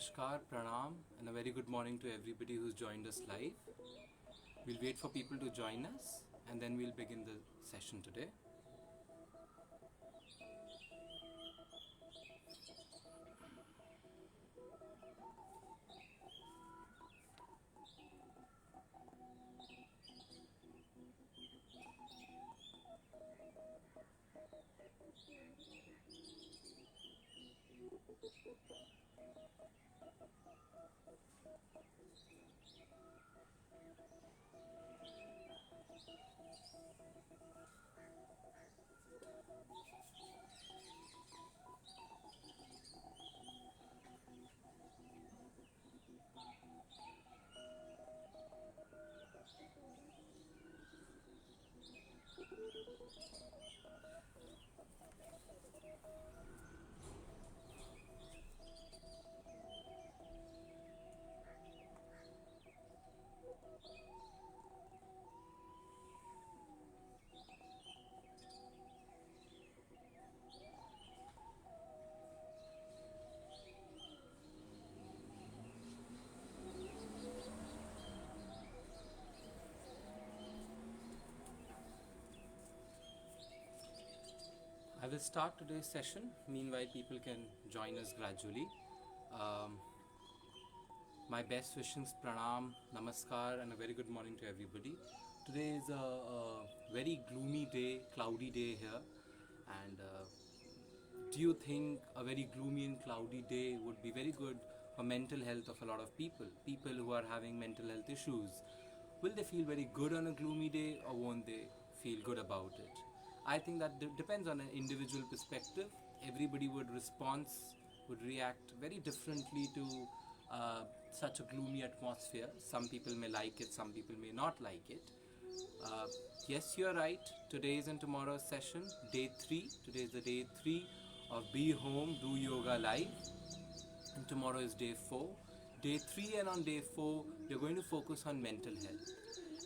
Namaskar, Pranam, and a very good morning to everybody who's joined us live. We'll wait for people to join us and then we'll begin the session today. I will start today's session. Meanwhile, people can join us gradually. My best wishes, Pranam, Namaskar, and a very good morning to everybody. Today is a very gloomy day, cloudy day here. And do you think a very gloomy and cloudy day would be very good for mental health of a lot of people? People who are having mental health issues. Will they feel very good on a gloomy day or won't they feel good about it? I think that depends on an individual perspective. Everybody would react very differently to such a gloomy atmosphere. Some people may like it, some people may not like it. Yes, you're right. Today's and tomorrow's session, day 3. Today is the day 3 of Be Home, Do Yoga Live. And tomorrow is day 4. Day 3 and on day 4, we're going to focus on mental health.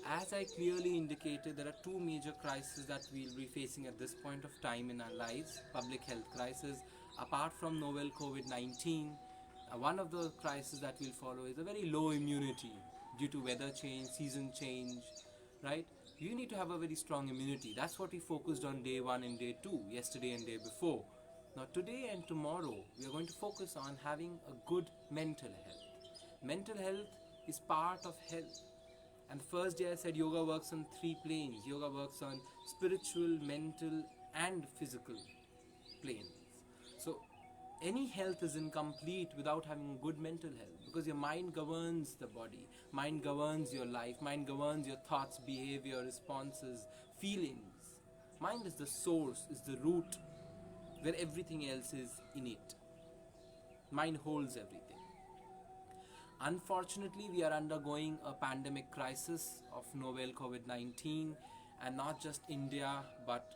As I clearly indicated, there are two major crises that we'll be facing at this point of time in our lives. Public health crisis, apart from novel COVID-19, one of the crises that we'll follow is a very low immunity due to weather change, season change, right? You need to have a very strong immunity. That's what we focused on day 1 and day 2, yesterday and day before. Now today and tomorrow, we are going to focus on having a good mental health. Mental health is part of health. And the first day I said yoga works on 3 planes. Yoga works on spiritual, mental and physical planes. So any health is incomplete without having good mental health, because your mind governs the body, mind governs your life, mind governs your thoughts, behavior, responses, feelings. Mind is the source, is the root where everything else is innate. Mind holds everything. Unfortunately, we are undergoing a pandemic crisis of novel COVID-19, and not just India, but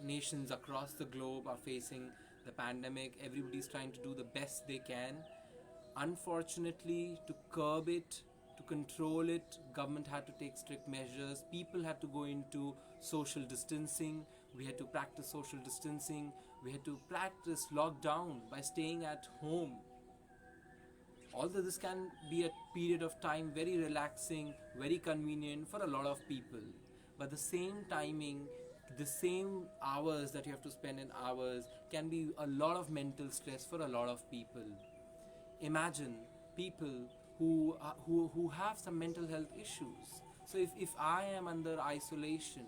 nations across the globe are facing the pandemic. Everybody's trying to do the best they can. Unfortunately, to curb it, to control it, government had to take strict measures. People had to go into social distancing. We had to practice social distancing. We had to practice lockdown by staying at home. Although this can be a period of time very relaxing, very convenient for a lot of people, but the same timing, the same hours that you have to spend in hours can be a lot of mental stress for a lot of people. Imagine people who have some mental health issues. So if I am under isolation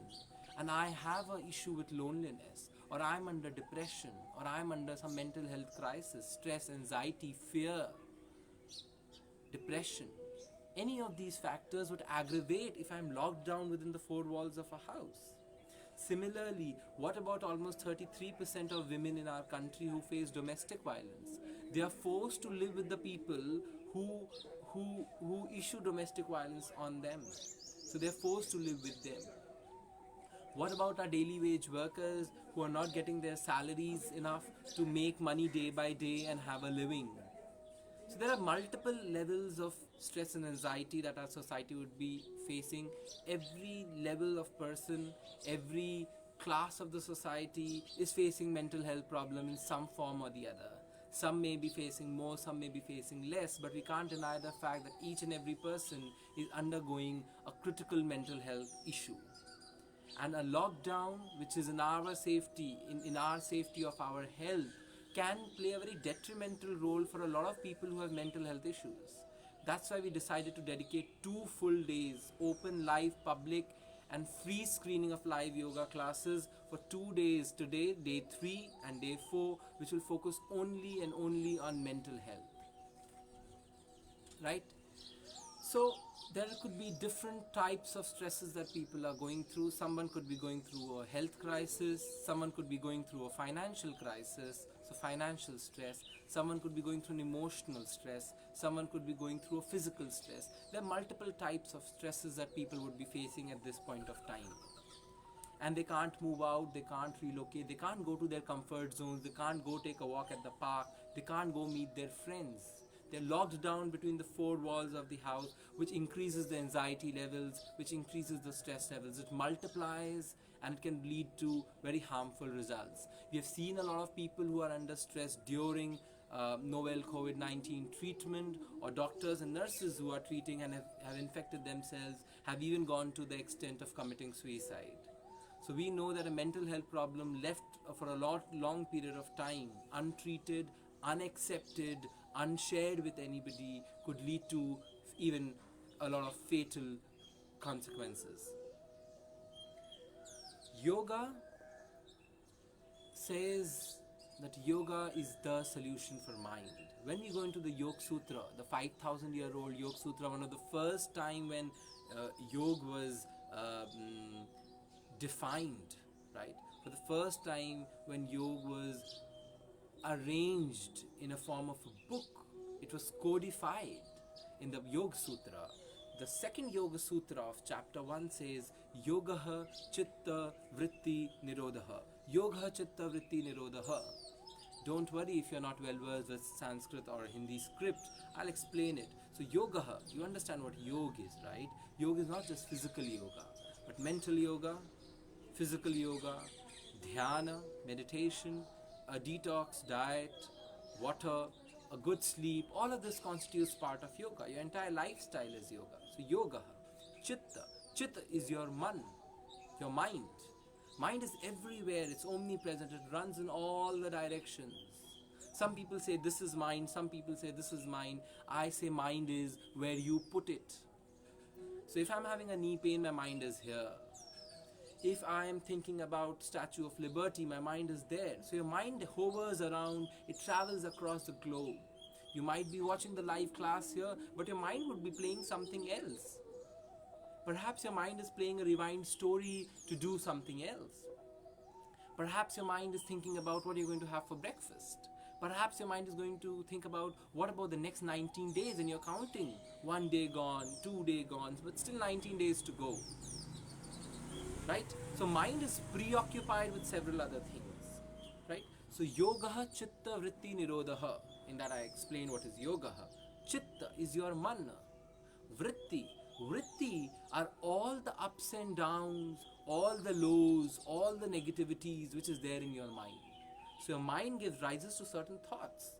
and I have an issue with loneliness, or I'm under depression, or I'm under some mental health crisis, stress, anxiety, fear, depression, any of these factors would aggravate if I'm locked down within the 4 walls of a house. Similarly, what about almost 33% of women in our country who face domestic violence? They are forced to live with the people who issue domestic violence on them. So they're forced to live with them. What about our daily wage workers who are not getting their salaries enough to make money day by day and have a living? So there are multiple levels of stress and anxiety that our society would be facing. Every level of person, every class of the society is facing mental health problem in some form or the other. Some may be facing more, some may be facing less, but we can't deny the fact that each and every person is undergoing a critical mental health issue. And a lockdown, which is in our safety, in our safety of our health, can play a very detrimental role for a lot of people who have mental health issues. That's why we decided to dedicate 2 full days, open, live, public, and free screening of live yoga classes for 2 days, today, day 3 and day 4, which will focus only and only on mental health. Right? So there could be different types of stresses that people are going through. Someone could be going through a health crisis, someone could be going through a financial crisis, so financial stress, someone could be going through an emotional stress, someone could be going through a physical stress. There are multiple types of stresses that people would be facing at this point of time. And they can't move out, they can't relocate, they can't go to their comfort zones, they can't go take a walk at the park, they can't go meet their friends. They're locked down between the 4 walls of the house, which increases the anxiety levels, which increases the stress levels. It multiplies and it can lead to very harmful results. We have seen a lot of people who are under stress during novel COVID-19 treatment, or doctors and nurses who are treating and have infected themselves, have even gone to the extent of committing suicide. So we know that a mental health problem left for a long period of time, untreated, unaccepted, unshared with anybody, could lead to even a lot of fatal consequences. Yoga says that yoga is the solution for mind. When we go into the Yoga Sutra, the 5,000-year-old Yoga Sutra, one of the first time when yoga was defined, right? For the first time when yoga was arranged in a form of a book, it was codified in the Yoga Sutra. The second Yoga Sutra of chapter 1 says, Yogaha Chitta Vritti Nirodha. Yogaha Chitta Vritti Nirodha. Don't worry if you're not well versed with Sanskrit or Hindi script, I'll explain it. So Yogaha, you understand what yoga is, right? Yoga is not just physical yoga, but mental yoga, physical yoga, dhyana, meditation, a detox diet, water, a good sleep, all of this constitutes part of yoga. Your entire lifestyle is yoga. So yoga, chitta. Chitta is your man, your mind. Mind is everywhere, it's omnipresent, it runs in all the directions. Some people say this is mind, some people say this is mind. I say mind is where you put it. So if I'm having a knee pain, my mind is here. If I am thinking about Statue of Liberty, my mind is there. So your mind hovers around, it travels across the globe. You might be watching the live class here, but your mind would be playing something else. Perhaps your mind is playing a rewind story to do something else. Perhaps your mind is thinking about what you're going to have for breakfast. Perhaps your mind is going to think about what about the next 19 days, and you're counting. 1 day gone, 2 days gone, but still 19 days to go. Right? So mind is preoccupied with several other things. Right? So yogaha chitta vritti nirodha. In that I explain what is yogaha. Chitta is your mana. Vritti. Vritti are all the ups and downs, all the lows, all the negativities which is there in your mind. So your mind gives rises to certain thoughts.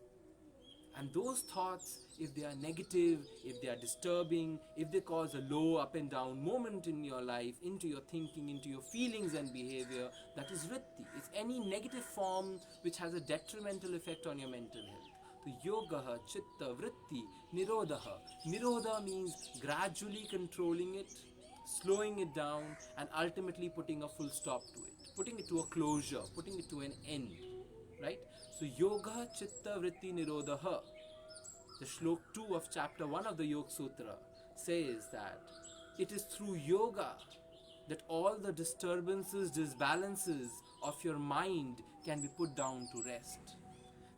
And those thoughts, if they are negative, if they are disturbing, if they cause a low up and down moment in your life, into your thinking, into your feelings and behavior, that is vritti. It's any negative form which has a detrimental effect on your mental health. So yogaha, chitta, vritti, nirodha. Nirodha means gradually controlling it, slowing it down, and ultimately putting a full stop to it. Putting it to a closure, putting it to an end. Right? So yoga chitta vritti nirodha. The shlok 2 of chapter 1 of the Yoga Sutra says that it is through yoga that all the disturbances, disbalances of your mind can be put down to rest.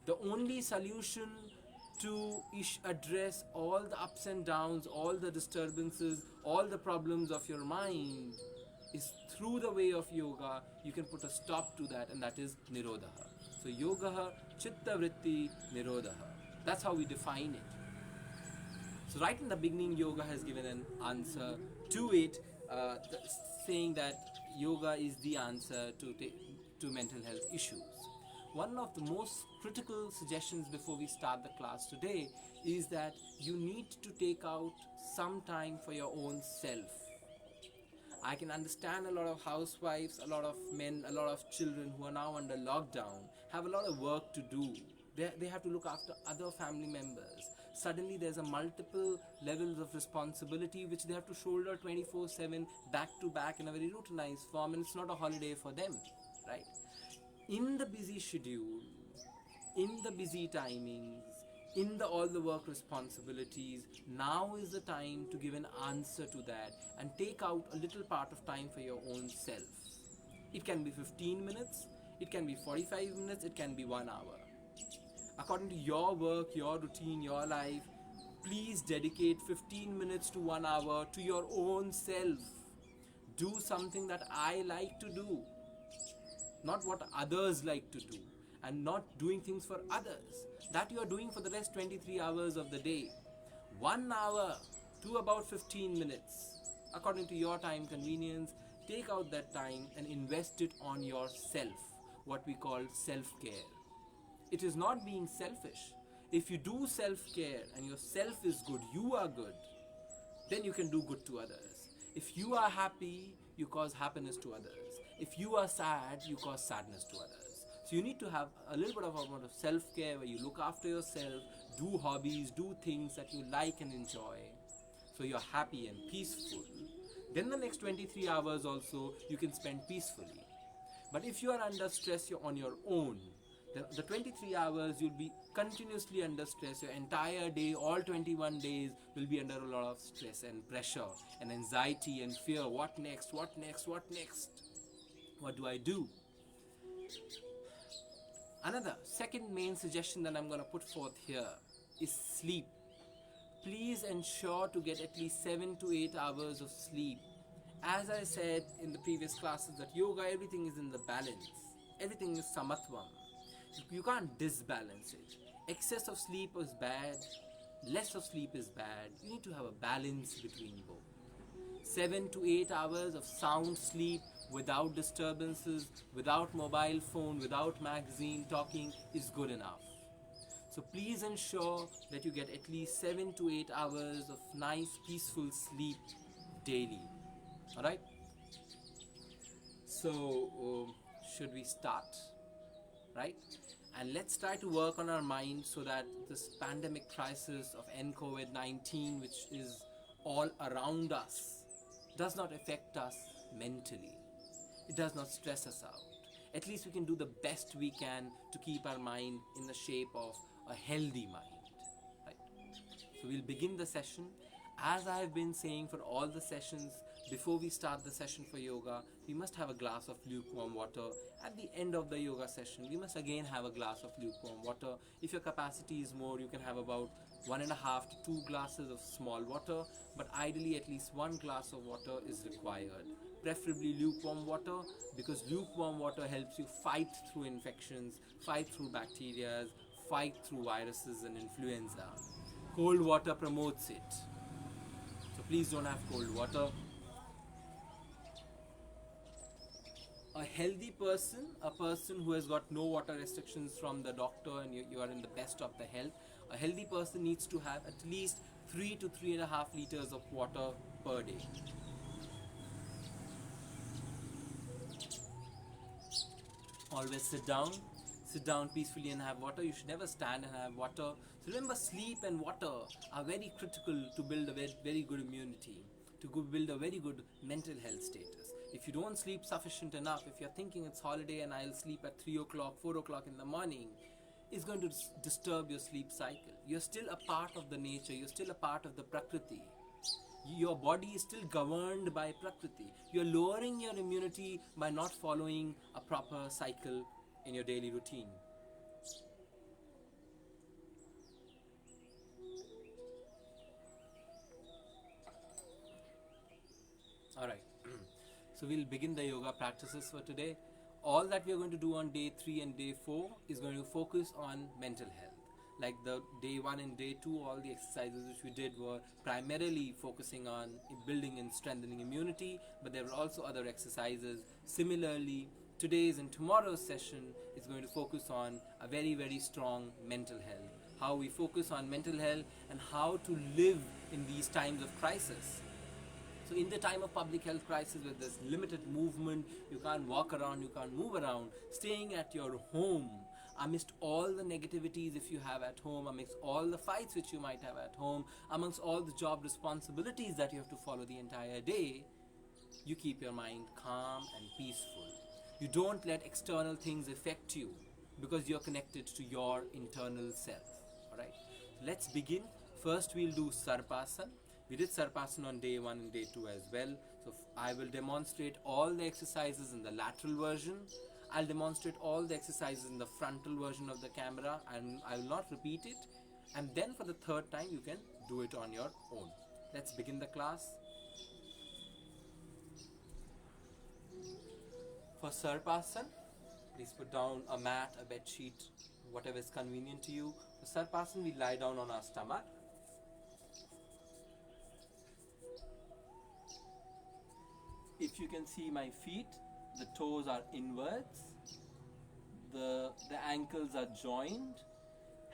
The only solution to address all the ups and downs, all the disturbances, all the problems of your mind is through the way of yoga. You can put a stop to that, and that is nirodha. So yogaha chitta vritti nirodha. That's how we define it. So right in the beginning, yoga has given an answer to it, saying that yoga is the answer to mental health issues. one of the most critical suggestions before we start the class today is that you need to take out some time for your own self. I can understand a lot of housewives, a lot of men, a lot of children who are now under lockdown have a lot of work to do. They have to look after other family members. Suddenly there's a multiple levels of responsibility which they have to shoulder 24/7 back to back in a very routinized form, and it's not a holiday for them, right? In the busy schedule, in the busy timings, in all the work responsibilities, now is the time to give an answer to that and take out a little part of time for your own self. It can be 15 minutes, it can be 45 minutes, it can be 1 hour. According to your work, your routine, your life, please dedicate 15 minutes to 1 hour to your own self. Do something that I like to do, not what others like to do, and not doing things for others that you are doing for the rest 23 hours of the day. 1 hour to about 15 minutes, according to your time convenience. Take out that time and invest it on yourself, what we call self-care. It is not being selfish. If you do self-care and your self is good, you are good, then you can do good to others. If you are happy, you cause happiness to others. If you are sad, you cause sadness to others. So you need to have a little bit of amount of self-care where you look after yourself, do hobbies, do things that you like and enjoy, so you're happy and peaceful. Then the next 23 hours also you can spend peacefully. But if you are under stress, you're on your own. The 23 hours you'll be continuously under stress. Your entire day, all 21 days will be under a lot of stress and pressure and anxiety and fear. What next? What next? What next? What do I do? Another second main suggestion that I'm going to put forth here is sleep. Please ensure to get at least 7 to 8 hours of sleep. As I said in the previous classes, that yoga, everything is in the balance. Everything is samatvam. You can't disbalance it. Excess of sleep is bad. Less of sleep is bad. You need to have a balance between both. 7 to 8 hours of sound sleep without disturbances, without mobile phone, without magazine talking is good enough. So please ensure that you get at least 7 to 8 hours of nice peaceful sleep daily. Alright? So should we start? Right? And let's try to work on our mind so that this pandemic crisis of COVID-19, which is all around us, does not affect us mentally. It does not stress us out. At least we can do the best we can to keep our mind in the shape of a healthy mind. Right? So we'll begin the session. As I have been saying for all the sessions, before we start the session for yoga, we must have a glass of lukewarm water. At the end of the yoga session, we must again have a glass of lukewarm water. If your capacity is more, you can have about 1.5 to 2 glasses of small water, but ideally at least 1 glass of water is required. Preferably lukewarm water, because lukewarm water helps you fight through infections, fight through bacteria, fight through viruses and influenza. Cold water promotes it. So please don't have cold water. A healthy person, a person who has got no water restrictions from the doctor and you are in the best of the health, a healthy person needs to have at least 3 to 3.5 liters of water per day. Always sit down peacefully and have water. You should never stand and have water. So remember, sleep and water are very critical to build a very good immunity, to build a very good mental health status. If you don't sleep sufficient enough, if you're thinking it's holiday and I'll sleep at 3 o'clock, 4 o'clock in the morning, it's going to disturb your sleep cycle. You're still a part of the nature, you're still a part of the Prakriti. Your body is still governed by Prakriti. You're lowering your immunity by not following a proper cycle in your daily routine. Alright. So we'll begin the yoga practices for today. All that we're going to do on day 3 and day 4 is going to focus on mental health. Like the day 1 and day 2, all the exercises which we did were primarily focusing on building and strengthening immunity, but there were also other exercises. Similarly, today's and tomorrow's session is is going to focus on a very, very strong mental health. How we focus on mental health and how to live in these times of crisis. So in the time of public health crisis where there's limited movement, you can't walk around, you can't move around, staying at your home amidst all the negativities if you have at home, amidst all the fights which you might have at home, amongst all the job responsibilities that you have to follow the entire day, you keep your mind calm and peaceful. You don't let external things affect you because you're connected to your internal self. Alright, let's begin. First we'll do Sarpasan. We did Sarpasan on day 1 and day 2 as well. So I will demonstrate all the exercises in the lateral version. I'll demonstrate all the exercises in the frontal version of the camera, and I will not repeat it. And then for the third time you can do it on your own. Let's begin the class. For Sarpasan, please put down a mat, a bed sheet, whatever is convenient to you. For Sarpasan, we lie down on our stomach. If you can see my feet, the toes are inwards, the ankles are joined,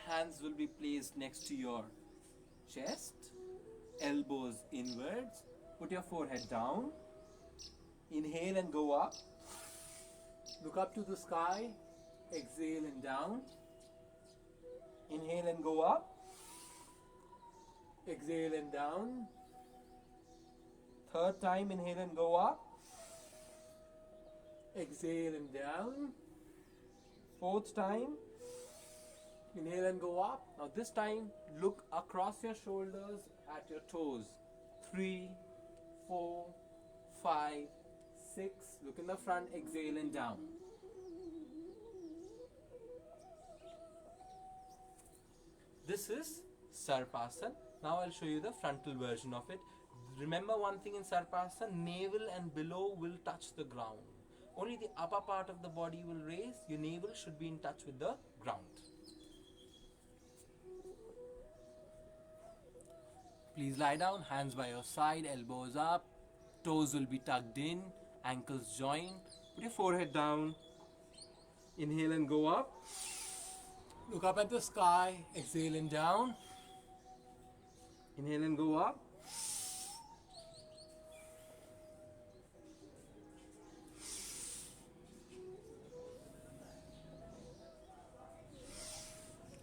hands will be placed next to your chest, elbows inwards, put your forehead down, inhale and go up, look up to the sky, exhale and down, inhale and go up, exhale and down. Third time, inhale and go up, exhale and down. Fourth time, inhale and go up. Now this time, look across your shoulders at your toes. 3, 4, 5, 6. Look in the front, exhale and down. This is Sarpasan. Now I'll show you the frontal version of it. Remember one thing in Sarpasan, navel and below will touch the ground. Only the upper part of the body will raise. Your navel should be in touch with the ground. Please lie down, hands by your side, elbows up, toes will be tucked in, ankles joined. Put your forehead down, inhale and go up. Look up at the sky, exhale and down. Inhale and go up.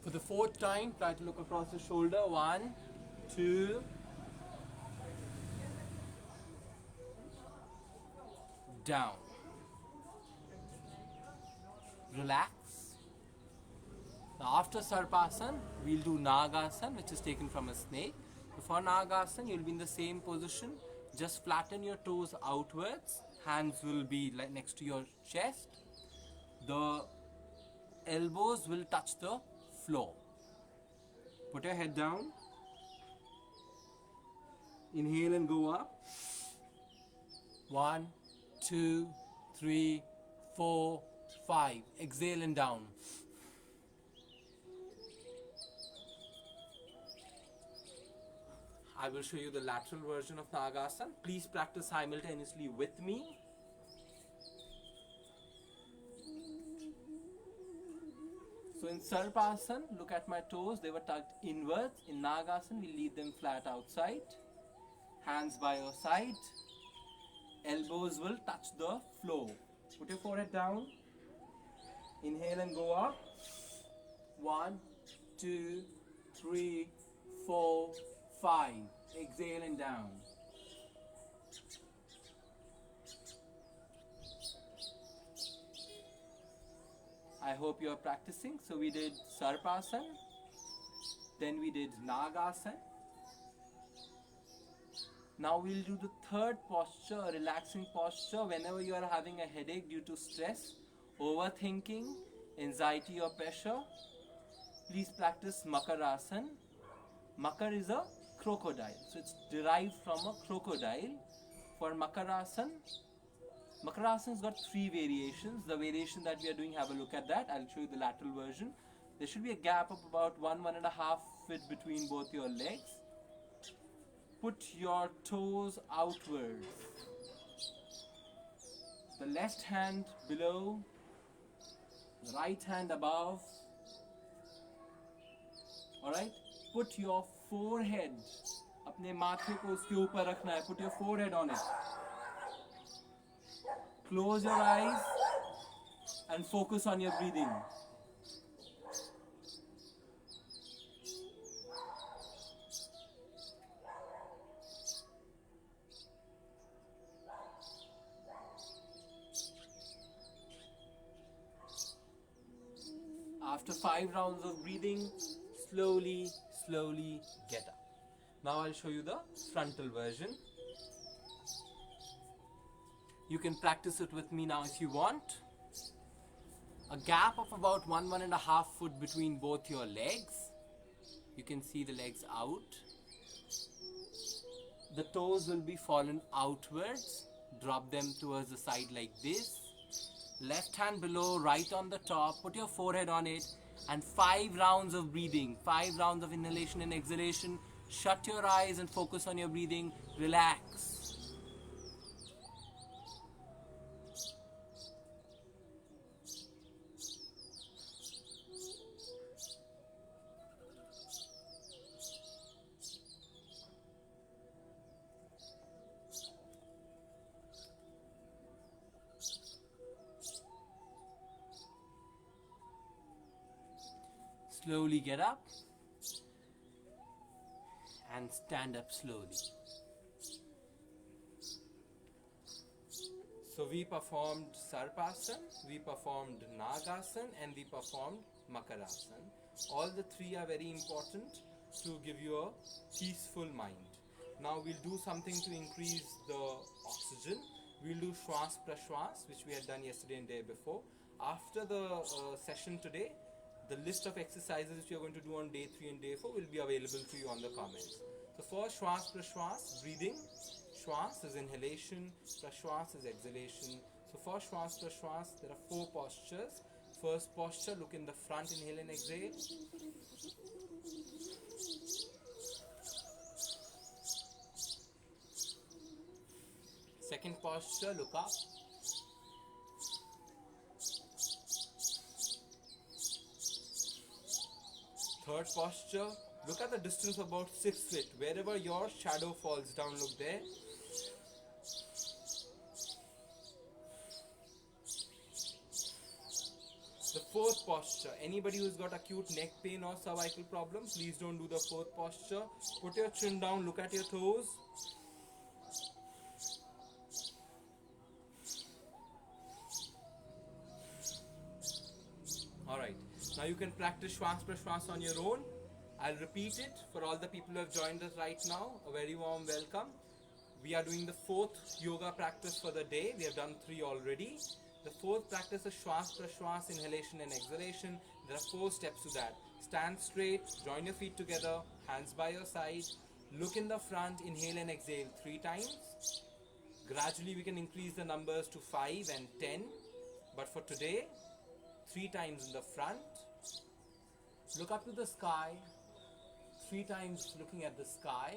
For the fourth time, try to look across the shoulder. 1, 2, down. Relax. Now after Sarpasan, we'll do Nagasan, which is taken from a snake. For Nagasan, you'll be in the same position. Just flatten your toes outwards. Hands will be like next to your chest. The elbows will touch the floor. Put your head down. Inhale and go up. 1, 2, 3, 4, 5. Exhale and down. I will show you the lateral version of Nagasan. Please practice simultaneously with me. So in Sarpasan, look at my toes, they were tucked inwards. In Nagasan, we leave them flat outside. Hands by your side. Elbows will touch the floor. Put your forehead down. Inhale and go up. 1, 2, 3, 4, 5. Exhale and down. I hope you are practicing. So we did Sarpasan, then we did Nagasan. Now we'll do the third posture, a relaxing posture. Whenever you are having a headache due to stress, overthinking, anxiety or pressure, please practice Makarasan. Makar is a crocodile, so it's derived from a crocodile. For Makarasan, Makarasan's got 3 variations. The variation that we are doing, have a look at that. I'll show you the lateral version. There should be a gap of about 1–1.5 feet between both your legs. Put your toes outwards. The left hand below, Right hand above. Alright? Put your forehead. अपने माथे को उसके ऊपर रखना है. Put your forehead on it. Close your eyes and focus on your breathing. After 5 rounds of breathing, slowly get up. Now I'll show you the frontal version. You can practice it with me now if you want. A gap of about 1.5 foot between both your legs. You can see the legs out. The toes will be fallen outwards. Drop them towards the side like this. Left hand below, right on the top. Put your forehead on it. And 5 rounds of breathing. 5 rounds of inhalation and exhalation. Shut your eyes and focus on your breathing. Relax. Slowly get up and stand up slowly. So we performed Sarpasana, we performed Nagasana, and we performed Makarasana. All the 3 are very important to give you a peaceful mind. Now we'll do something to increase the oxygen. We'll do Shwas Prashwas, which we had done yesterday and day before. After the session today, the list of exercises which we are going to do on day 3 and day 4 will be available to you on the comments. So first, Shwas Prashwas, breathing. Shwas is inhalation, Prashwas is exhalation. So for Shwas Prashwas, there are 4 postures. First posture, look in the front, inhale and exhale. Second posture, look up. Third posture, look at the distance about 6 feet. Wherever your shadow falls down, look there. The fourth posture, anybody who's got acute neck pain or cervical problem, please don't do the fourth posture. Put your chin down, look at your toes. Alright. Now you can practice Shwas Prashwas on your own. I'll repeat it for all the people who have joined us right now. A very warm welcome. We are doing the 4th yoga practice for the day. We have done 3 already. The 4th practice is Shwas Prashwas, inhalation and exhalation. There are 4 steps to that. Stand straight, join your feet together, hands by your side. Look in the front, inhale and exhale 3 times. Gradually we can increase the numbers to 5 and 10. But for today, 3 times in the front. Look up to the sky, 3 times looking at the sky.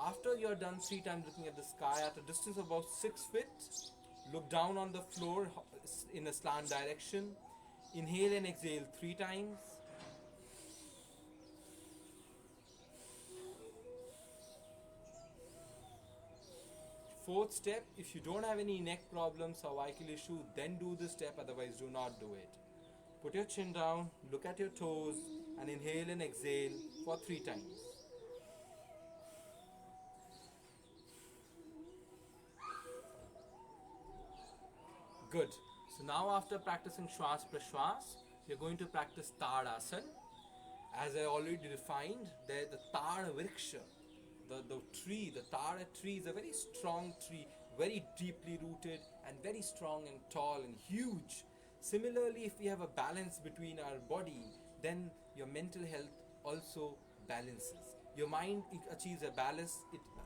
After you're done 3 times looking at the sky, at a distance of about 6 feet, look down on the floor in a slant direction. Inhale and exhale 3 times. Fourth step, if you don't have any neck problems or cervical issue, then do this step, otherwise do not do it. Put your chin down, look at your toes, and inhale and exhale for 3 times. Good. So now after practicing Shwas Prashwas, you're going to practice Tadasana. As I already defined, there the Tada Vriksha, the tree, the Tada tree is a very strong tree, very deeply rooted and very strong and tall and huge. Similarly, if we have a balance between our body, then your mental health also balances. Your mind achieves a balance,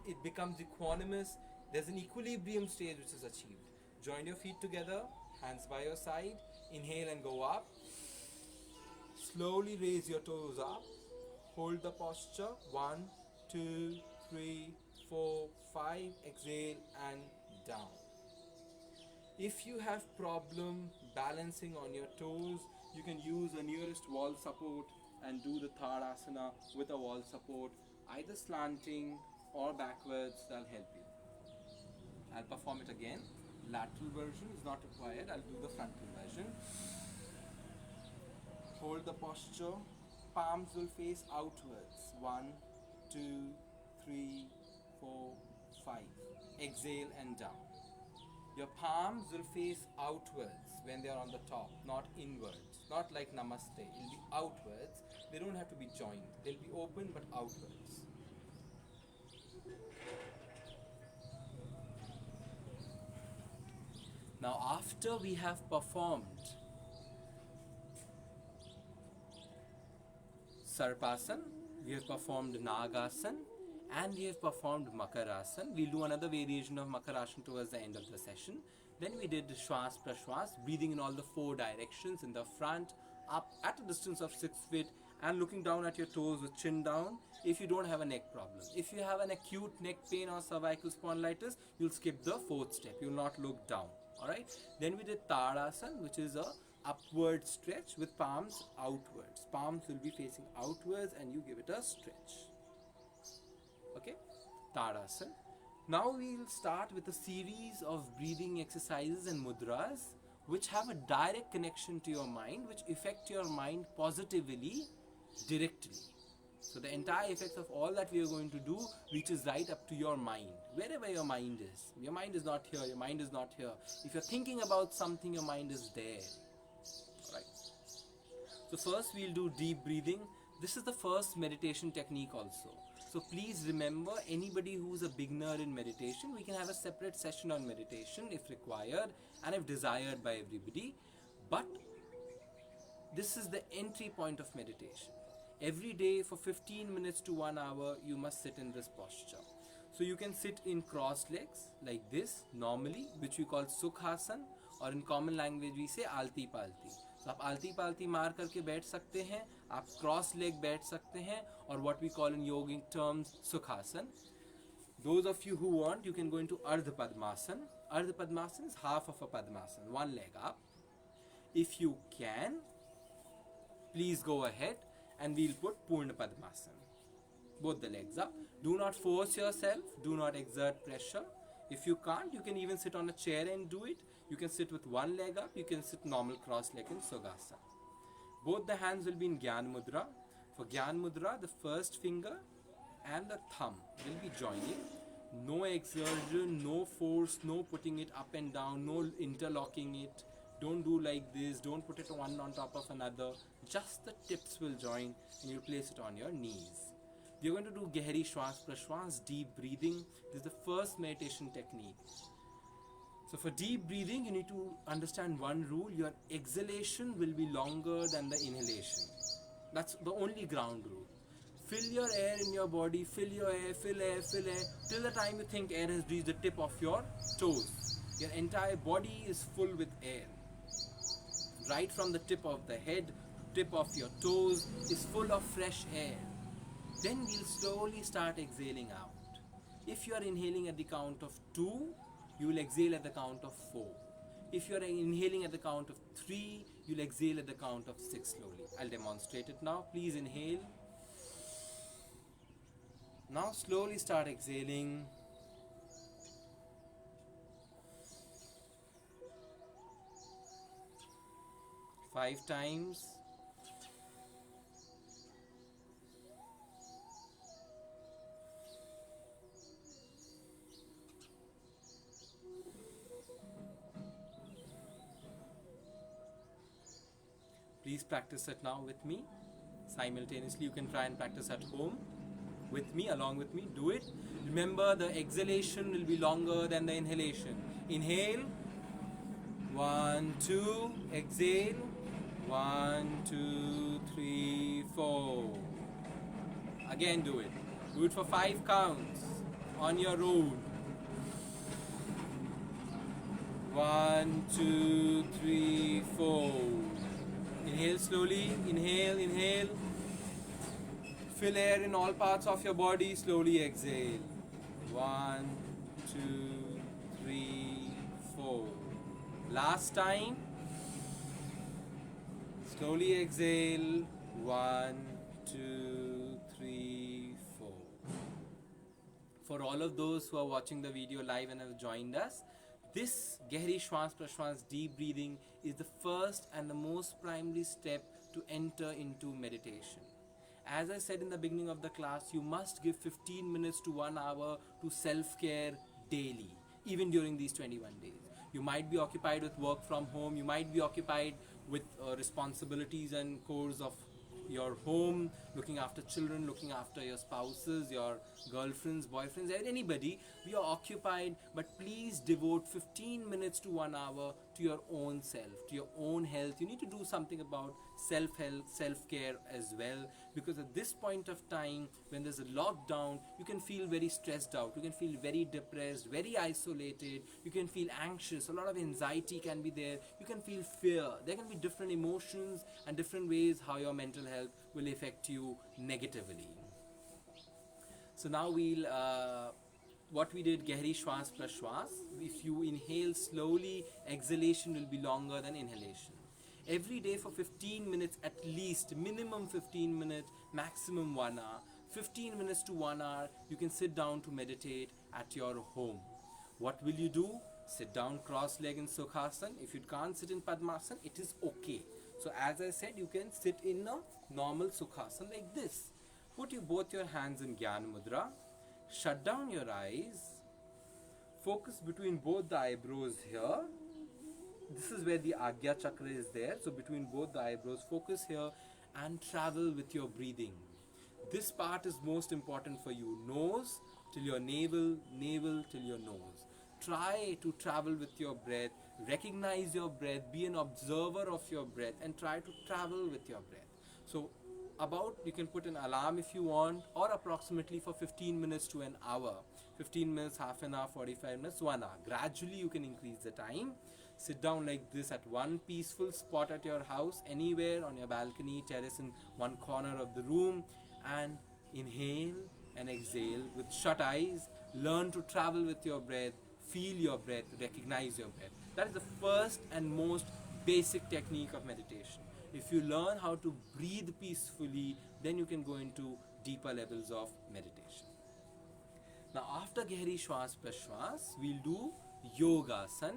it becomes equanimous, there's an equilibrium stage which is achieved. Join your feet together, hands by your side, inhale and go up. Slowly raise your toes up, hold the posture, 1, 2, 3, 4, 5, exhale and down. If you have problem balancing on your toes. You can use a nearest wall support and do the Tadasana with a wall support, either slanting or backwards. That'll help you. I'll perform it again. Lateral version is not required. I'll do the frontal version. Hold the posture. Palms will face outwards. 1, 2, 3, 4, 5. Exhale and down. Your palms will face outwards when they are on the top, not inwards. Not like Namaste. It'll be outwards. They don't have to be joined. They'll be open but outwards. Now after we have performed Sarpasan, we have performed Nagasan, and we have performed Makarasan. We'll do another variation of Makarasan towards the end of the session. Then we did Shwas Prashwas, breathing in all the 4 directions, in the front, up at a distance of 6 feet, and looking down at your toes with chin down if you don't have a neck problem. If you have an acute neck pain or cervical spondylitis, you'll skip the 4th step. You'll not look down. Alright? Then we did Tadasan, which is a upward stretch with palms outwards. Palms will be facing outwards and you give it a stretch. Okay? Tadasan. Now we will start with a series of breathing exercises and mudras which have a direct connection to your mind, which affect your mind positively, directly. So the entire effects of all that we are going to do reaches right up to your mind, wherever your mind is. Your mind is not here, your mind is not here. If you're thinking about something, your mind is there. Alright. So first we'll do deep breathing. This is the first meditation technique also. So please remember, anybody who's a beginner in meditation, we can have a separate session on meditation if required and if desired by everybody. But this is the entry point of meditation. Every day for 15 minutes to 1 hour, you must sit in this posture. So you can sit in crossed legs like this normally, which we call Sukhasan, or in common language we say Alti Palti. So आप आलती पालती मार करके बैठ सकते हैं, आप cross leg बैठ सकते हैं, or what we call in yogic terms Sukhasan. Those of you who want, you can go into Ardha Padmasana. Ardha Padmasana is half of a Padmasana, one leg up. If you can, please go ahead and we'll put Purna Padmasana. Both the legs up. Do not force yourself, do not exert pressure. If you can't, you can even sit on a chair and do it. You can sit with one leg up, you can sit normal cross leg in Sukhasana. Both the hands will be in Gyan Mudra. For Gyan Mudra, the first finger and the thumb will be joining. No exertion, no force, no putting it up and down, no interlocking it. Don't do like this, don't put it one on top of another. Just the tips will join and you place it on your knees. We are going to do Gehri Shwas Prashwas, deep breathing. This is the first meditation technique. So for deep breathing, you need to understand one rule. Your exhalation will be longer than the inhalation. That's the only ground rule. Fill your air in your body, fill your air, fill air, fill air, till the time you think air has reached the tip of your toes. Your entire body is full with air. Right from the tip of the head, tip of your toes is full of fresh air. Then we'll slowly start exhaling out. If you are inhaling at the count of 2, you will exhale at the count of 4. If you are inhaling at the count of 3, you'll exhale at the count of 6 slowly. I'll demonstrate it now. Please inhale. Now slowly start exhaling. Five times. Please practice it now with me. Simultaneously, you can try and practice at home with me, along with me. Do it. Remember, the exhalation will be longer than the inhalation. Inhale. 1, 2. Exhale. 1, 2, 3, 4. Again, do it. Do it for 5 counts on your own. 1, 2, 3, 4. Inhale slowly, inhale, inhale. Fill air in all parts of your body, slowly exhale. 1, 2, 3, 4. Last time. Slowly exhale. 1, 2, 3, 4. For all of those who are watching the video live and have joined us, this Gehri Shwas Prashwas deep breathing is the first and the most primary step to enter into meditation. As I said in the beginning of the class, you must give 15 minutes to 1 hour to self-care daily, even during these 21 days. You might be occupied with work from home, you might be occupied with responsibilities and chores of your home, looking after children, looking after your spouses, your girlfriends, boyfriends, anybody. We are occupied, but please devote 15 minutes to 1 hour to your own self, to your own health. You need to do something about self-help, self-care as well, because at this point of time, when there's a lockdown, you can feel very stressed out, you can feel very depressed, very isolated, you can feel anxious, a lot of anxiety can be there, you can feel fear. There can be different emotions and different ways how your mental health will affect you negatively. So now we'll what we did, Gehri Shwas Prashwas. If you inhale slowly, exhalation will be longer than inhalation. Every day for 15 minutes at least, minimum 15 minutes, maximum 1 hour. 15 minutes to 1 hour, you can sit down to meditate at your home. What will you do? Sit down cross-legged in Sukhasana. If you can't sit in Padmasana, it is okay. So as I said, you can sit in a normal Sukhasana like this. Put both your hands in Jnana Mudra. Shut down your eyes. Focus between both the eyebrows here. This is where the Agya Chakra is there. So between both the eyebrows, focus here and travel with your breathing. This part is most important for you. Nose till your navel, navel till your nose. Try to travel with your breath. Recognize your breath. Be an observer of your breath and try to travel with your breath. So you can put an alarm if you want, or approximately for 15 minutes to an hour. 15 minutes, half an hour, 45 minutes, 1 hour. Gradually you can increase the time. Sit down like this at one peaceful spot at your house, anywhere on your balcony, terrace, in one corner of the room, and inhale and exhale with shut eyes. Learn to travel with your breath, feel your breath, recognize your breath. That is the first and most basic technique of meditation. If you learn how to breathe peacefully, then you can go into deeper levels of meditation. Now after Gehri Shwas Prashwas, we'll do Yogasana.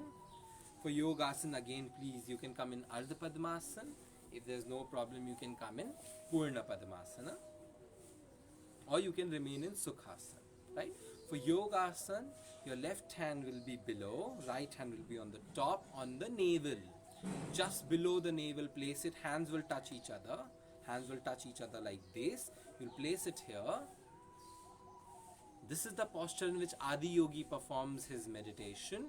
For Yogasana, again, please, you can come in Ardha Padmasana. If there's no problem, you can come in Purna Padmasana. Or you can remain in Sukhasana. Right? For Yogasana, your left hand will be below, right hand will be on the top, on the navel. Just below the navel, place it. Hands will touch each other. Hands will touch each other like this. You'll place it here. This is the posture in which Adi Yogi performs his meditation.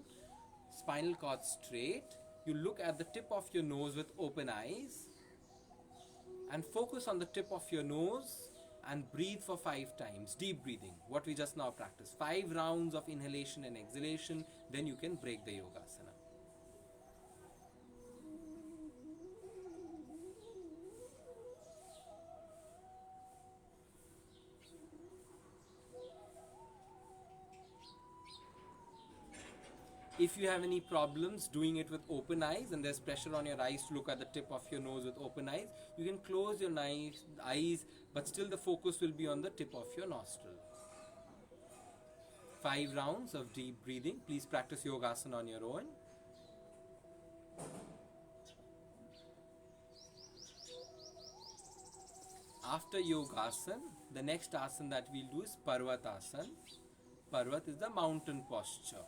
Spinal cord straight. You look at the tip of your nose with open eyes and focus on the tip of your nose and breathe for 5 times. Deep breathing, what we just now practiced. 5 rounds of inhalation and exhalation, then you can break the Yogasana. If you have any problems doing it with open eyes and there's pressure on your eyes to look at the tip of your nose with open eyes, you can close your eyes, but still the focus will be on the tip of your nostril. 5 rounds of deep breathing. Please practice Yogasana on your own. After Yogasana, the next asana that we'll do is Parvatasana. Parvat is the mountain posture.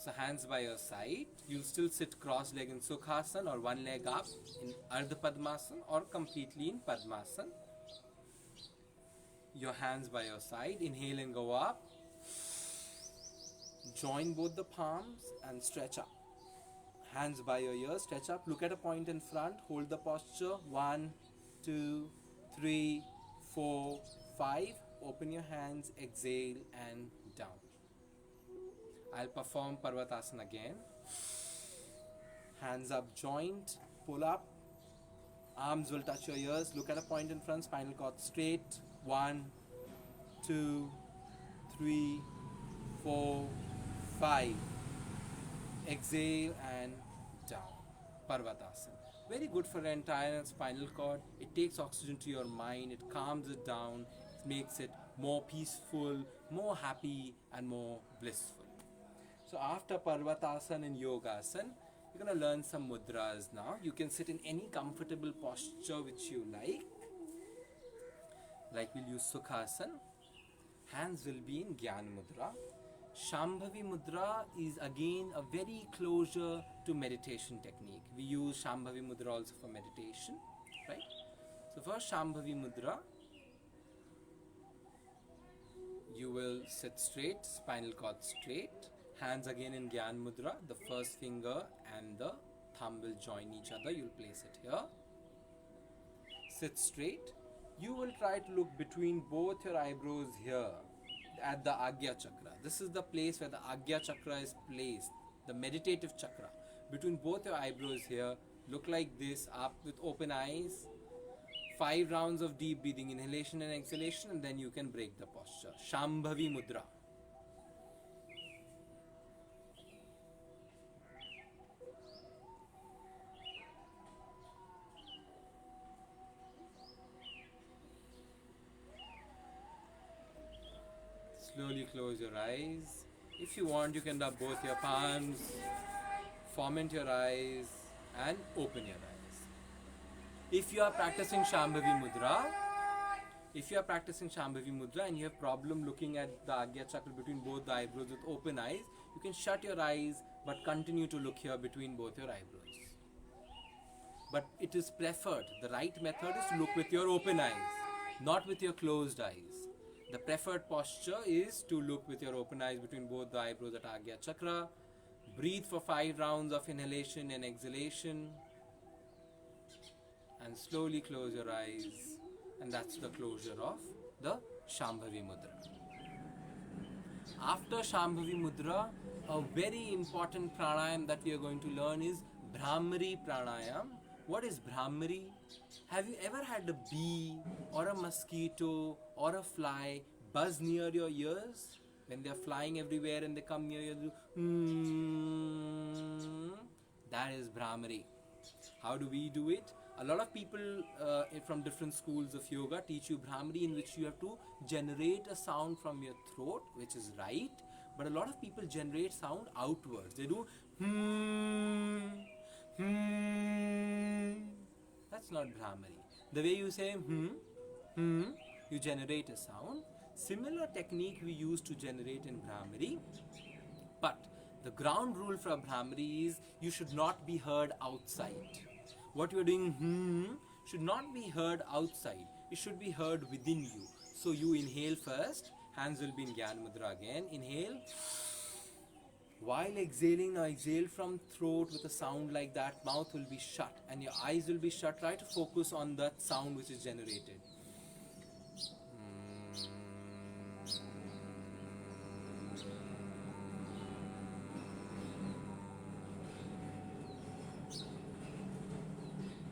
So hands by your side. You'll still sit cross-legged in Sukhasana or one leg up in Ardha Padmasana or completely in Padmasana. Your hands by your side. Inhale and go up. Join both the palms and stretch up. Hands by your ears, stretch up. Look at a point in front. Hold the posture. 1, 2, 3, 4, 5. Open your hands. Exhale and down. I'll perform Parvatasana again. Hands up, joint, pull up. Arms will touch your ears. Look at a point in front, spinal cord straight. 1, 2, 3, 4, 5. Exhale and down. Parvatasana. Very good for the entire spinal cord. It takes oxygen to your mind, it calms it down, it makes it more peaceful, more happy, and more blissful. So after Parvatasana and Yogasana, you're going to learn some mudras now. You can sit in any comfortable posture which you like. Like we'll use Sukhasana. Hands will be in Gyan Mudra. Shambhavi Mudra is again a very closer to meditation technique. We use Shambhavi Mudra also for meditation, right? So first Shambhavi Mudra, you will sit straight, spinal cord straight. Hands again in Gyan Mudra. The first finger and the thumb will join each other. You'll place it here. Sit straight. You will try to look between both your eyebrows here at the Agya Chakra. This is the place where the Agya Chakra is placed, the meditative chakra. Between both your eyebrows here, look like this, up with open eyes. 5 rounds of deep breathing, inhalation and exhalation, and then you can break the posture. Shambhavi Mudra. Slowly close your eyes. If you want, you can rub both your palms, foment your eyes, and open your eyes. If you are practicing Shambhavi Mudra, and you have problem looking at the Agya Chakra between both the eyebrows with open eyes, you can shut your eyes but continue to look here between both your eyebrows. But it is preferred, the right method is to look with your open eyes, not with your closed eyes. The preferred posture is to look with your open eyes between both the eyebrows at Agya Chakra. Breathe for 5 rounds of inhalation and exhalation. And slowly close your eyes. And that's the closure of the Shambhavi Mudra. After Shambhavi Mudra, a very important pranayam that we are going to learn is Bhramari Pranayama. What is Bhramari? Have you ever had a bee or a mosquito or a fly buzz near your ears? When they are flying everywhere and they come near you, that is Bhramari. How do we do it? A lot of people from different schools of yoga teach you Bhramari, in which you have to generate a sound from your throat, which is right. But a lot of people generate sound outwards. They do That's not Bhramari. The way you say you generate a sound. Similar technique we use to generate in Bhramari. But the ground rule for Bhramari is you should not be heard outside. What you are doing should not be heard outside. It should be heard within you. So you inhale first. Hands will be in Gyan Mudra again. Inhale. While exhaling, now exhale from throat with a sound like that. Mouth will be shut and your eyes will be shut. Try to focus on that sound which is generated.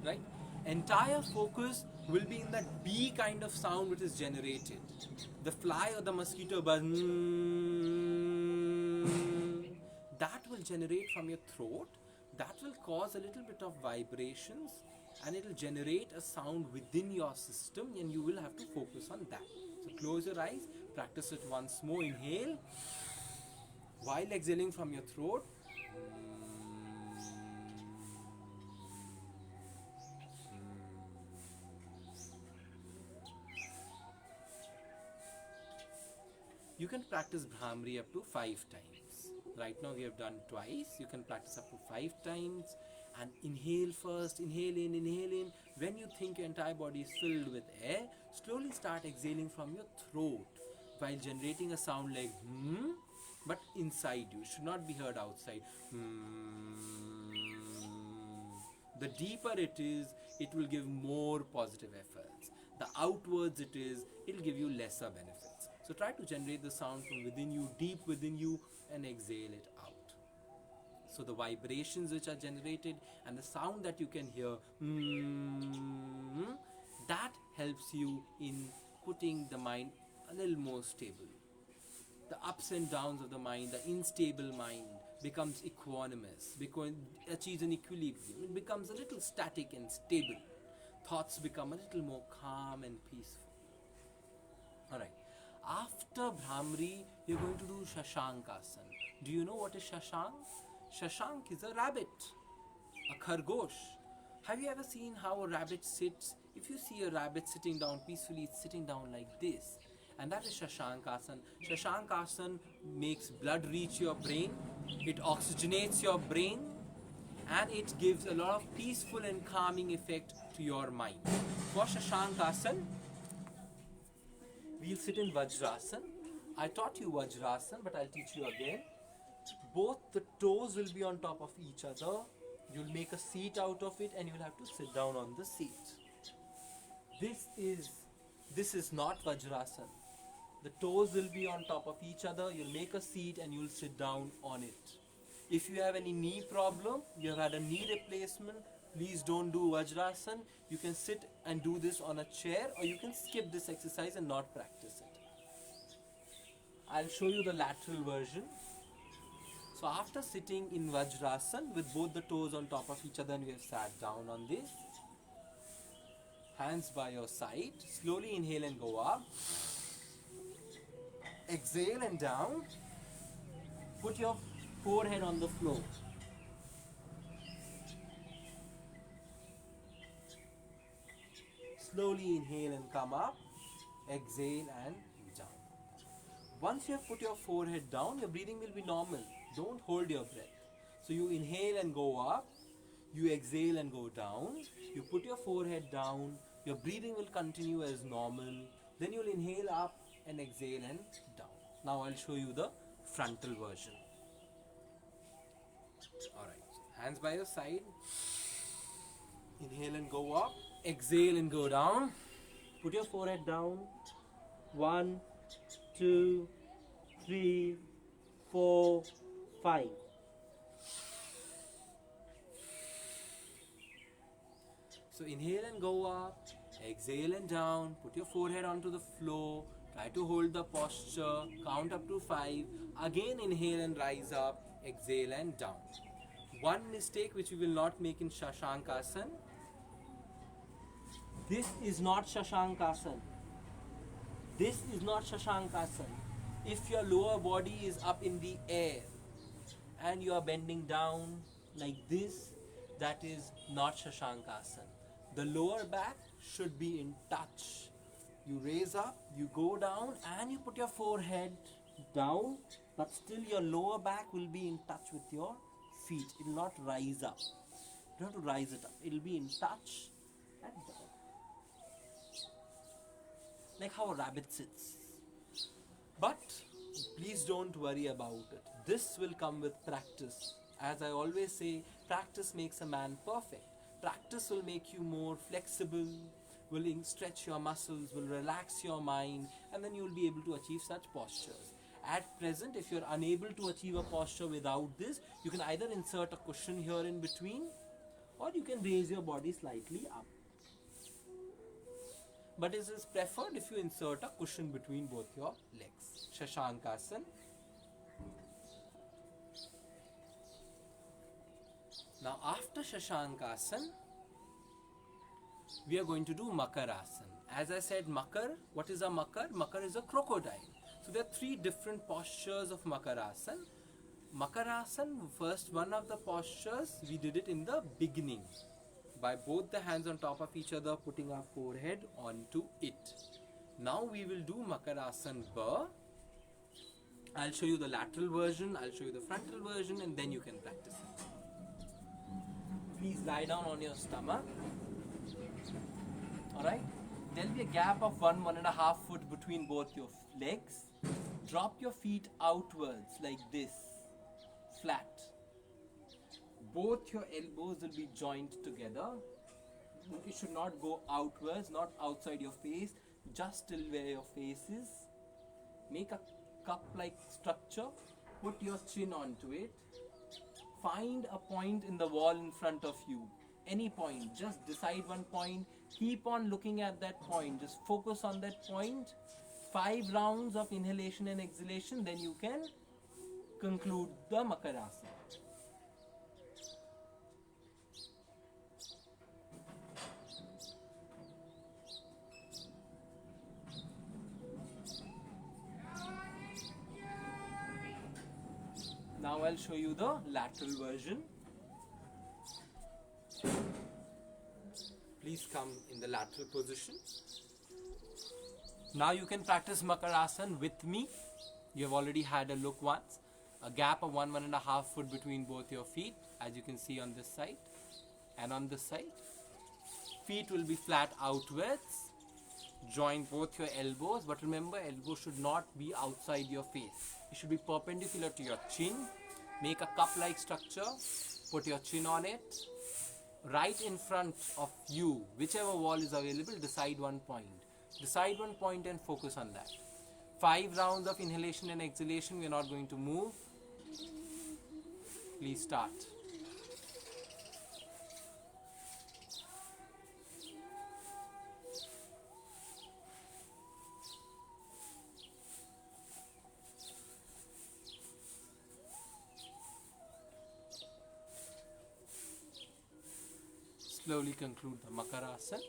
Right? Entire focus will be in that bee kind of sound which is generated. The fly or the mosquito buzz, that will generate from your throat. That will cause a little bit of vibrations and it will generate a sound within your system, and you will have to focus on that. So close your eyes, practice it once more. Inhale while exhaling from your throat. You can practice Bhramari up to 5 times. Right now we have done twice. You can practice up to 5 times. And inhale first, inhale in. When you think your entire body is filled with air, slowly start exhaling from your throat while generating a sound like but inside you. It should not be heard outside. The deeper it is, it will give more positive efforts. The outwards it is, it will give you lesser benefits. So try to generate the sound from within you, deep within you, and exhale it out. So the vibrations which are generated and the sound that you can hear, that helps you in putting the mind a little more stable. The ups and downs of the mind, the unstable mind, becomes equanimous, achieves an equilibrium. It becomes a little static and stable. Thoughts become a little more calm and peaceful. Alright. After Bhramari, you're going to do Shashankasana. Do you know what is Shashank? Shashank is a rabbit, a khargosh. Have you ever seen how a rabbit sits? If you see a rabbit sitting down peacefully, it's sitting down like this. And that is Shashankasana. Shashankasana makes blood reach your brain. It oxygenates your brain. And it gives a lot of peaceful and calming effect to your mind. For Shashankasana, we'll sit in Vajrasana. I taught you Vajrasana, but I'll teach you again. Both the toes will be on top of each other. You'll make a seat out of it and you'll have to sit down on the seat. This is not Vajrasana. The toes will be on top of each other. You'll make a seat and you'll sit down on it. If you have any knee problem, you have had a knee replacement, please don't do Vajrasana. You can sit and do this on a chair, or you can skip this exercise and not practice it. I'll show you the lateral version. So after sitting in Vajrasana with both the toes on top of each other and you have sat down on this, hands by your side, slowly inhale and go up. Exhale and down. Put your forehead on the floor. Slowly inhale and come up. Exhale and down. Once you have put your forehead down, your breathing will be normal. Don't hold your breath. So you inhale and go up. You exhale and go down. You put your forehead down. Your breathing will continue as normal. Then you'll inhale up and exhale and down. Now I'll show you the frontal version. Alright, hands by your side. Inhale and go up. Exhale and go down. Put your forehead down. 1, 2, 3, 4, 5. So inhale and go up. Exhale and down. Put your forehead onto the floor. Try to hold the posture. Count up to 5. Again inhale and rise up. Exhale and down. One mistake which we will not make in Shashankasana. This is not Shashankasana. This is not Shashankasana. If your lower body is up in the air and you are bending down like this, that is not Shashankasana. The lower back should be in touch. You raise up, you go down and you put your forehead down, but still your lower back will be in touch with your feet. It will not rise up. You don't have to rise it up. It will be in touch and down. Like how a rabbit sits. But please don't worry about it. This will come with practice. As I always say, practice makes a man perfect. Practice will make you more flexible, will stretch your muscles, will relax your mind, and then you will be able to achieve such postures. At present, if you are unable to achieve a posture without this, you can either insert a cushion here in between, or you can raise your body slightly up. But it is preferred if you insert a cushion between both your legs. Shashankasana. Now after Shashankasana, we are going to do Makarasana. As I said, Makar, what is a Makar? Makar is a crocodile. So there are 3 different postures of Makarasana. Makarasana, first one of the postures, we did it in the beginning. By both the hands on top of each other, putting our forehead onto it. Now we will do Makarasana Ba. I'll show you the lateral version, I'll show you the frontal version, and then you can practice it. Please lie down on your stomach. Alright? There'll be a gap of 1.5 foot between both your legs. Drop your feet outwards like this, flat. Both your elbows will be joined together. You should not go outwards, not outside your face, just till where your face is. Make a cup-like structure. Put your chin onto it. Find a point in the wall in front of you. Any point. Just decide one point. Keep on looking at that point. Just focus on that point. 5 rounds of inhalation and exhalation. Then you can conclude the Makarasana. Now I'll show you the lateral version. Please come in the lateral position. Now you can practice Makarasana with me. You have already had a look once. A gap of 1.5 foot between both your feet, as you can see on this side and on this side. Feet will be flat outwards. Join both your elbows, but remember, elbows should not be outside your face. It should be perpendicular to your chin. Make a cup-like structure. Put your chin on it. Right in front of you, whichever wall is available, decide one point. Decide one point and focus on that. 5 rounds of inhalation and exhalation. We are not going to move. Please start. Slowly conclude the Makarasana.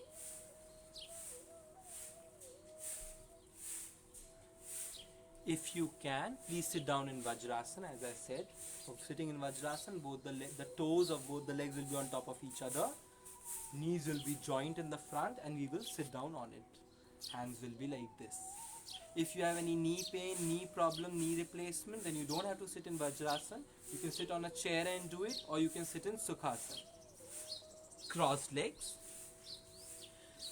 If you can, please sit down in Vajrasana. As I said, sitting in Vajrasana, both the toes of both the legs will be on top of each other. Knees will be joint in the front, and we will sit down on it. Hands will be like this. If you have any knee pain, knee problem, knee replacement, then you don't have to sit in Vajrasana. You can sit on a chair and do it, or you can sit in Sukhasana. Crossed legs.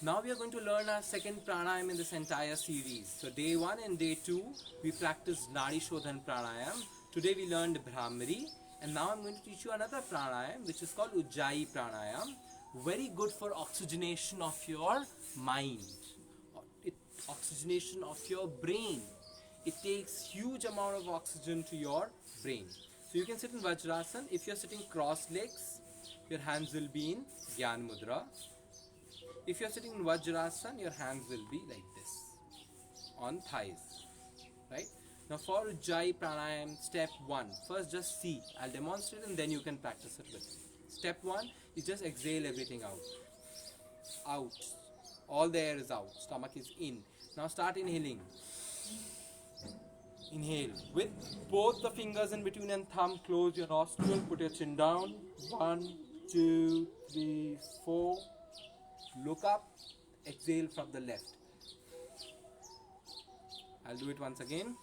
Now we are going to learn our second pranayam in this entire series. So day 1 and day 2 we practiced Nadi Shodhan pranayam. Today we learned Bhramari, and now I'm going to teach you another pranayam which is called Ujjayi pranayam. Very good for oxygenation of your mind, oxygenation of your brain. It takes huge amount of oxygen to your brain. So you can sit in Vajrasana. If you're sitting cross legs, your hands will be in Gyan Mudra. If you're sitting in Vajrasana, your hands will be like this, on thighs, right? Now for Ujjayi Pranayam, step 1, first just see, I'll demonstrate and then you can practice it with me. Step 1 is just exhale everything out, all the air is out, stomach is in. Now start inhaling. Inhale, with both the fingers in between and thumb, close your nostril, put your chin down, 1, 2, 3, 4, look up, exhale from the left. I'll do it once again.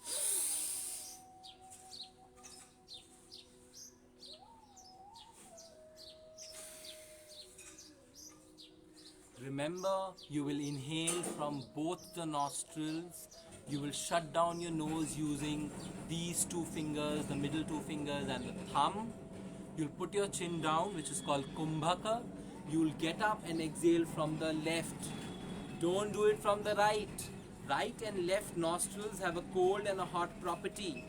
Remember, you will inhale from both the nostrils. You will shut down your nose using these 2 fingers, the middle 2 fingers and the thumb. You'll put your chin down, which is called Kumbhaka. You'll get up and exhale from the left. Don't do it from the right. Right and left nostrils have a cold and a hot property.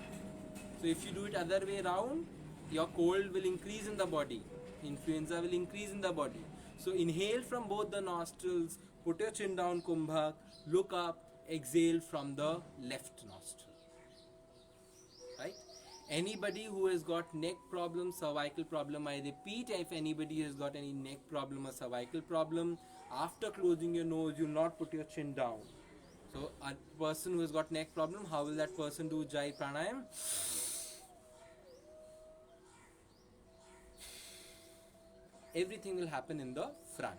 So if you do it other way around, your cold will increase in the body. Influenza will increase in the body. So inhale from both the nostrils, put your chin down, Kumbhak, look up, exhale from the left nostril. Right? Anybody who has got neck problem, cervical problem, I repeat, if anybody has got any neck problem or cervical problem, after closing your nose, you will not put your chin down. So a person who has got neck problem, how will that person do Ujjayi Pranayam? Everything will happen in the front.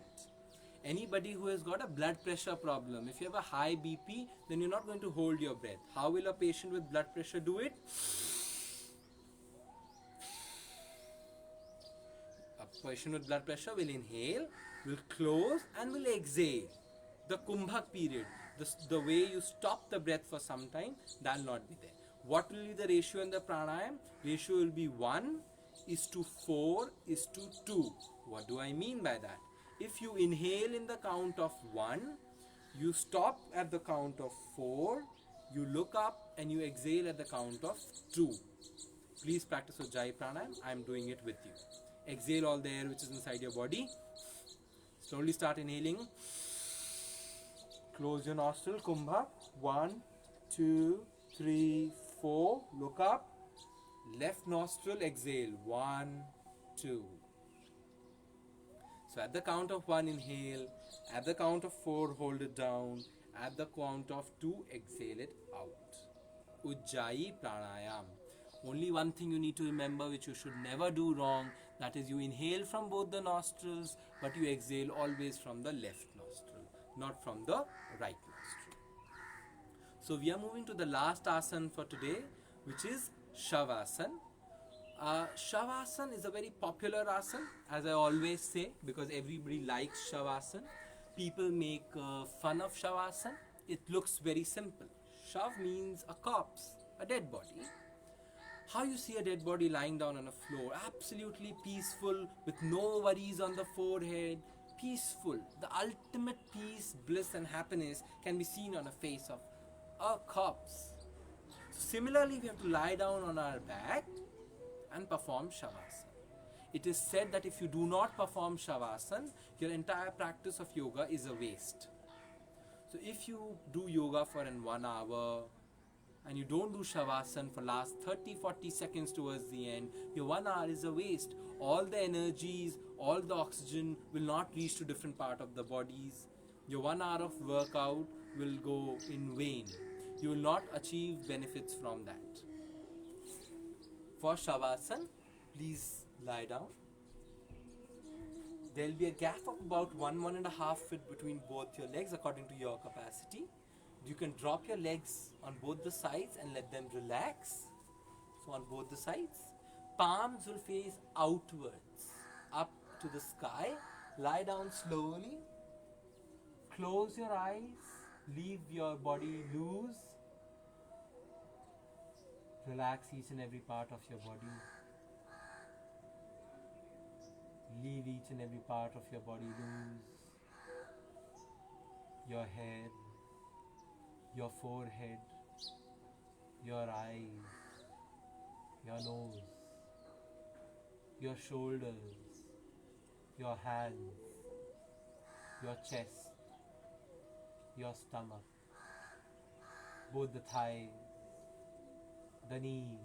Anybody who has got a blood pressure problem, if you have a high BP, then you're not going to hold your breath. How will a patient with blood pressure do it? A patient with blood pressure will inhale, will close and will exhale. The Kumbhak period, the way you stop the breath for some time, that will not be there. What will be the ratio in the pranayam? Ratio will be 1:4:2. What do I mean by that? If you inhale in the count of 1, you stop at the count of 4, you look up and you exhale at the count of 2. Please practice Ujjayi Pranayam. I am doing it with you. Exhale all the air which is inside your body. Slowly start inhaling. Close your nostril, Kumbha. 1, 2, 3, 4. Look up. Left nostril, exhale. 1, 2. So at the count of 1, inhale. At the count of 4, hold it down. At the count of 2, exhale it out. Ujjayi Pranayam. Only one thing you need to remember, which you should never do wrong, that is you inhale from both the nostrils, but you exhale always from the left nostril, not from the right nostril. So we are moving to the last asana for today, which is Shavasan. Shavasan is a very popular asana, as I always say, because everybody likes Shavasan. People make fun of Shavasan. It looks very simple. Shav means a corpse, a dead body. How you see a dead body lying down on a floor, absolutely peaceful, with no worries on the forehead, peaceful. The ultimate peace, bliss and happiness can be seen on the face of a corpse. So similarly, we have to lie down on our back and perform Shavasana. It is said that if you do not perform Shavasana, your entire practice of yoga is a waste. So if you do yoga for 1 hour and you don't do Shavasana for last 30-40 seconds towards the end, your 1 hour is a waste. All the energies, all the oxygen will not reach to different part of the bodies. Your 1 hour of workout will go in vain. You will not achieve benefits from that. For Shavasana, please lie down. There will be a gap of about 1-1.5 feet between both your legs according to your capacity. You can drop your legs on both the sides and let them relax. So on both the sides. Palms will face outwards, up to the sky. Lie down slowly. Close your eyes. Leave your body loose. Relax each and every part of your body. Leave each and every part of your body loose. Your head, your forehead, your eyes, your nose, your shoulders, your hands, your chest, your stomach, both the thighs, the knees,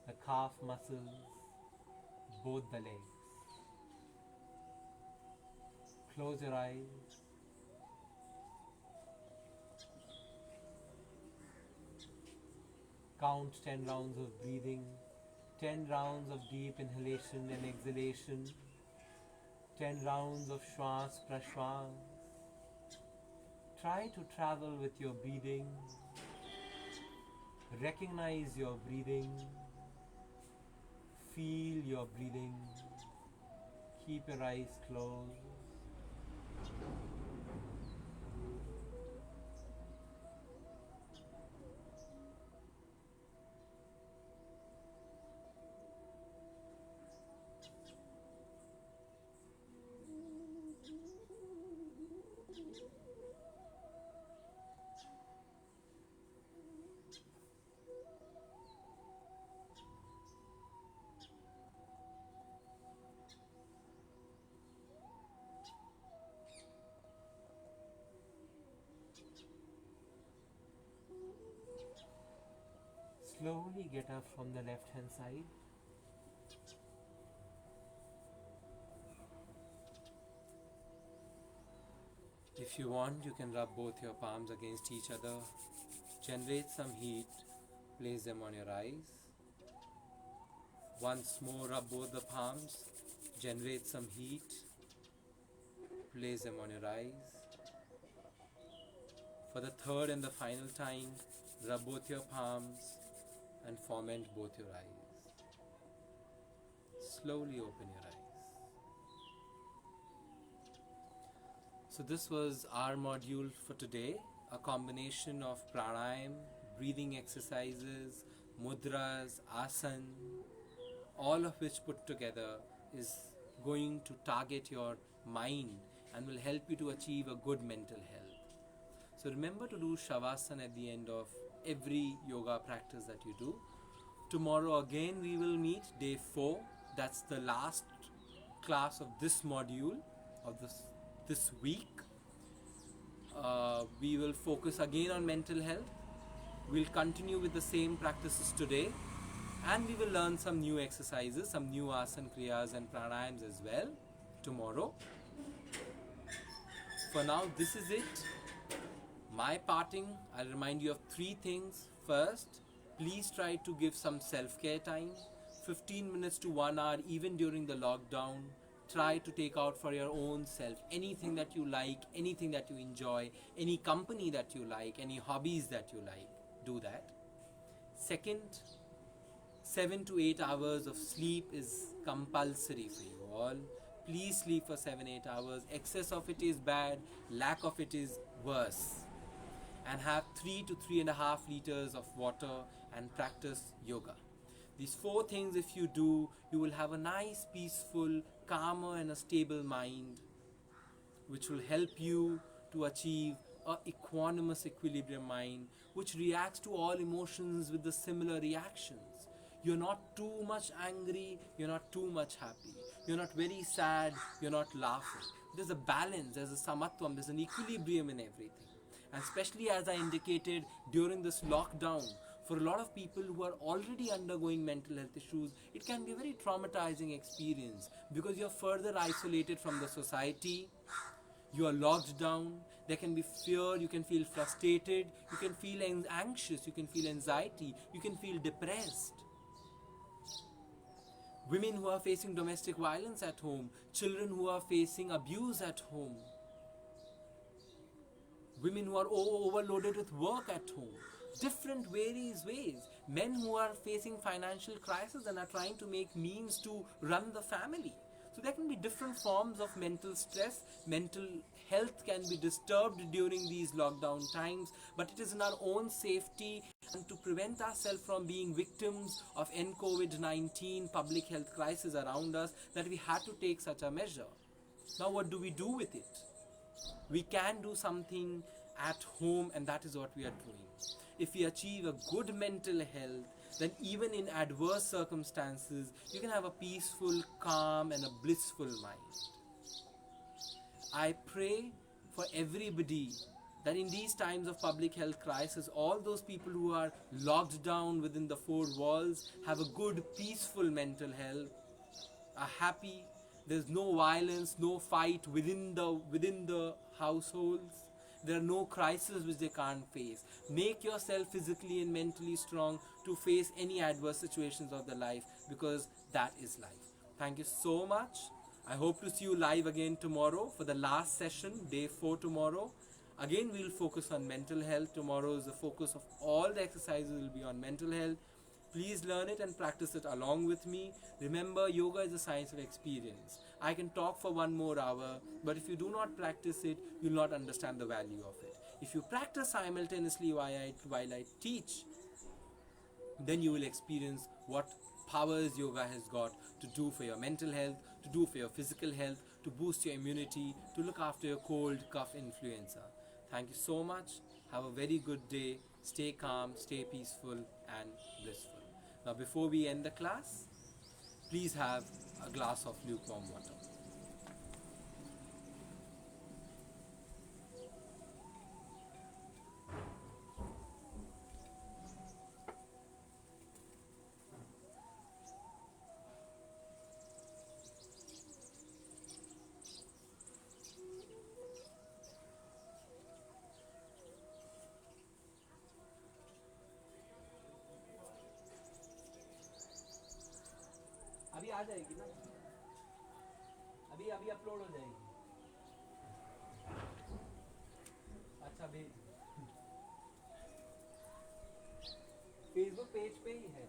the calf muscles, both the legs. Close your eyes. Count 10 rounds of breathing, 10 rounds of deep inhalation and exhalation, 10 rounds of Shwas Prashwas. Try to travel with your breathing. Recognize your breathing. Feel your breathing. Keep your eyes closed. Slowly get up from the left hand side. If you want, you can rub both your palms against each other. Generate some heat. Place them on your eyes. Once more, rub both the palms. Generate some heat. Place them on your eyes. For the third and the final time, rub both your palms and foment both your eyes. Slowly open your eyes. So this was our module for today, a combination of pranayam, breathing exercises, mudras, asana, all of which put together is going to target your mind and will help you to achieve a good mental health. So remember to do Shavasana at the end of every yoga practice that you do. Tomorrow again we will meet day 4. That's the last class of this module of this week. We will focus again on mental health. We'll continue with the same practices today. And we will learn some new exercises, some new asana, kriyas and pranayams as well tomorrow. For now, this is it. My parting, I'll remind you of 3 things. First, please try to give some self-care time, 15 minutes to 1 hour, even during the lockdown. Try to take out for your own self anything that you like, anything that you enjoy, any company that you like, any hobbies that you like. Do that. Second, 7 to 8 hours of sleep is compulsory for you all. Please sleep for 7-8 hours. Excess of it is bad, lack of it is worse. And have 3 to 3.5 liters of water and practice yoga. These 4 things if you do, you will have a nice, peaceful, calmer and a stable mind, which will help you to achieve a equanimous equilibrium mind, which reacts to all emotions with the similar reactions. You're not too much angry, you're not too much happy. You're not very sad, you're not laughing. There's a balance, there's a samatvam, there's an equilibrium in everything. And especially as I indicated during this lockdown, for a lot of people who are already undergoing mental health issues, it can be a very traumatizing experience because you're further isolated from the society, you are locked down, there can be fear, you can feel frustrated, you can feel anxious, you can feel anxiety, you can feel depressed. Women who are facing domestic violence at home, children who are facing abuse at home, women who are overloaded with work at home, different various ways. Men who are facing financial crisis and are trying to make means to run the family. So there can be different forms of mental stress. Mental health can be disturbed during these lockdown times, but it is in our own safety and to prevent ourselves from being victims of COVID-19 public health crisis around us that we had to take such a measure. Now what do we do with it? We can do something at home, and that is what we are doing. If we achieve a good mental health, then even in adverse circumstances, you can have a peaceful, calm and a blissful mind. I pray for everybody that in these times of public health crisis, all those people who are locked down within the 4 walls have a good, peaceful mental health, are happy. There's no violence, no fight within the households. There are no crises which they can't face. Make yourself physically and mentally strong to face any adverse situations of the life, because that is life. Thank you so much. I hope to see you live again tomorrow for the last session, day 4 tomorrow. Again, we'll focus on mental health. Tomorrow is the focus of all the exercises will be on mental health. Please learn it and practice it along with me. Remember, yoga is a science of experience. I can talk for 1 more hour, but if you do not practice it, you'll not understand the value of it. If you practice simultaneously while I teach, then you will experience what powers yoga has got to do for your mental health, to do for your physical health, to boost your immunity, to look after your cold, cough, influenza. Thank you so much. Have a very good day. Stay calm, stay peaceful and blissful. Now before we end the class, please have a glass of lukewarm water. अभी आ जाएगी ना, अभी upload हो जाएगी. अच्छा भेज, Facebook page पे ही है.